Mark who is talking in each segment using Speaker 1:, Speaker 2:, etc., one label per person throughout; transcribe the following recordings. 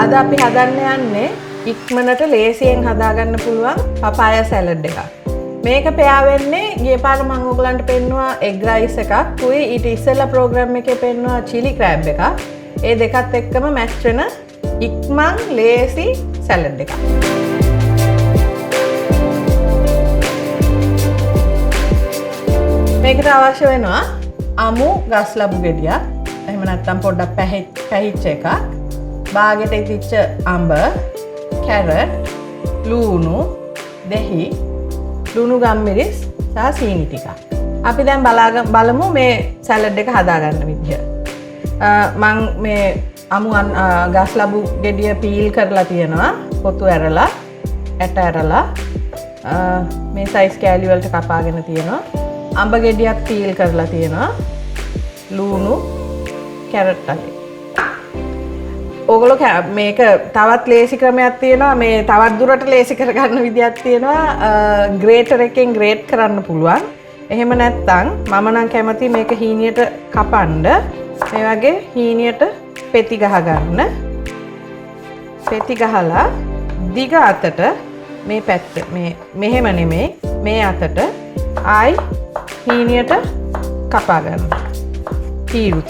Speaker 1: අද අපි හදන්න යන්නේ ඉක්මනට ලේසියෙන් හදාගන්න පුළුවන් papaya salad එකක්. මේක පෙයා වෙන්නේ ගිය පාර මම ඔයගලන්ට පෙන්නුවා egg rice එකක්. කුයි ඊට ඉස්සෙල්ලා ප්‍රෝග්‍රෑම් එකේ පෙන්නුවා chili crab එකක්. ඒ දෙකත් එක්කම මැච් වෙන ඉක්මන් ලේසි salad එකක්. මේකට අවශ්‍ය වෙනවා අමු ගස් ලැබු ගෙඩියක්. එහෙම නැත්නම් පොඩ්ඩක් පැහිච්ච එකක්. බාගෙට ඉතිච්ච අඹ, කැරට්, ලූණු, දෙහි, ලුණු ගම්මිරිස් සහ සීනි ටිකක්. අපි දැන් බලමු මේ සැලඩ් එක හදාගන්න විදිය. මම මේ අමු ගස් ලැබු ගෙඩිය පීල් කරලා තියෙනවා. පොතු ඇරලා, ඇට ඇරලා මේ සයිස් කෑලි වලට කපාගෙන තියෙනවා. අඹ ගෙඩියක් පීල් කරලා තියෙනවා. ලූණු, කැරට් ටික. ඕගොල්ලෝ මේක තවත් ලේසි ක්‍රමයක් තියෙනවා. මේ තවත් දුරට ලේසි කරගන්න විදියක් තියෙනවා. ග්‍රේටර් එකෙන් ග්‍රේට් කරන්න පුළුවන්. එහෙම නැත්නම් මම නම් කැමති මේක හීනියට කපන්න. මේ වගේ හීනියට පෙති ගහ ගන්න. පෙති ගහලා දිග අතට මේ පැත්ත මෙහෙම නෙමෙයි මේ අතට ආයි හීනියට කපා ගන්න. තීරු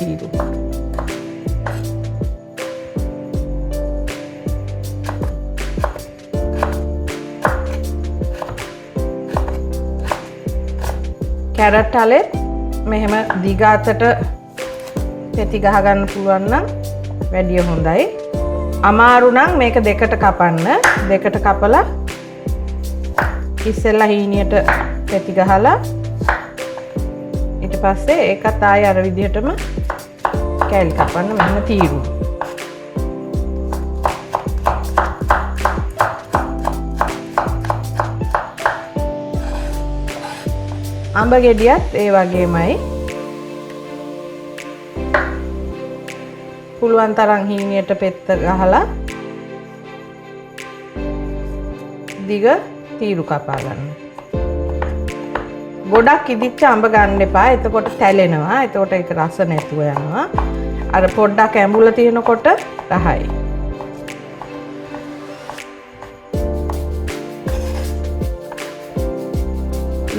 Speaker 1: කැරට් අලෙත් මෙහෙම දිග අතට පෙති ගහ ගන්න පුළුවන් නම් වැඩිය හොඳයි. අමාරු නම් මේක දෙකට කපන්න. දෙකට කපලා ඉස්සෙල්ලා හීනියට පෙති ගහලා ඊට පස්සේ ඒකත් ආයෙ අර විදිහටම කෑලි කපන්න මෙන්න තීරු. අඹ ගෙඩියත් ඒ වගේමයි. පුළුවන් තරම් හීනියට පෙත්ත ගහලා දිග තීරු කපා ගන්න. ගොඩක් ඉදිච්ච අඹ ගන්න එපා. එතකොට තැලෙනවා. එතකොට ඒක රස නැතුව යනවා. අර පොඩ්ඩක් ඇඹුල තියෙනකොට රහයි.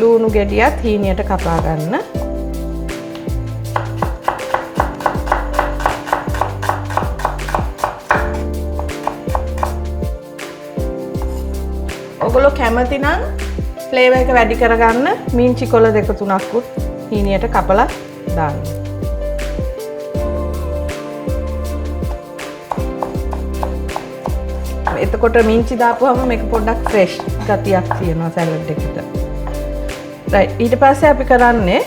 Speaker 1: ලූණු ගෙඩියත් හීනියට කපා ගන්න. ඔයගොල්ලෝ කැමති නම් ෆ්ලේවර් එක වැඩි කරගන්න මිංචි කොළ දෙක තුනක් උත් හීනියට කපලා දාන්න. එතකොට මිංචි දාපුවම මේක පොඩ්ඩක් ෆ්‍රෙෂ් ගතියක් තියෙනවා සැලඩ් එකට. රයිට්. ඊට පස්සේ අපි කරන්නේ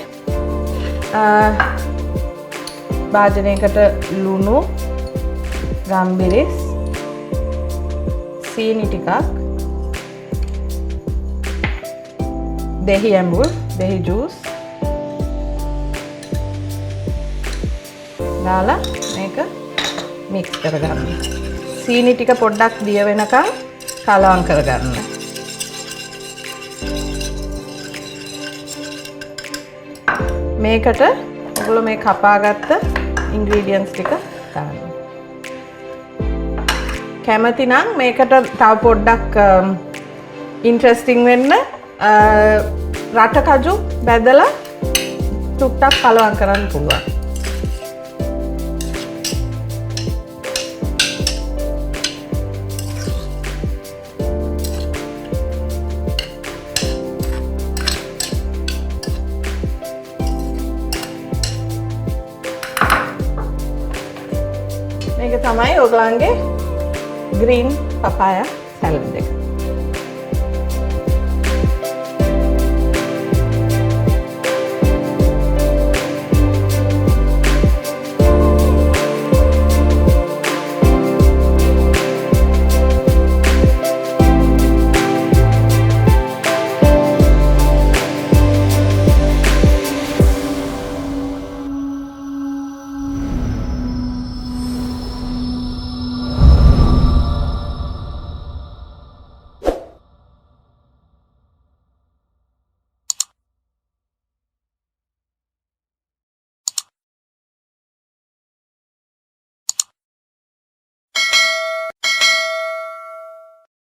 Speaker 1: භාජනයකට ලුණු, ගම්බිරිස්, සීනි ටිකක්, දෙහි ඇඹුල්, දෙහි ජූස් දාලා මේක මික්ස් කරගන්න. සීනි ටික පොඩ්ඩක් දිය වෙනකන් කලවම් කරගන්න. මේකට ඔයගොල්ලෝ මේ කපාගත්ත ඉන්ග්‍රීඩියන්ට්ස් ටික දාන්න. කැමති නම් මේකට තව පොඩ්ඩක් ඉන්ට්‍රෙස්ටිං වෙන්න රට කජු බැදලා ටුක්ටක් කලවම් කරන්න පුළුවන්. මේක තමයි ඔයගලන්ගේ green papaya salad එක.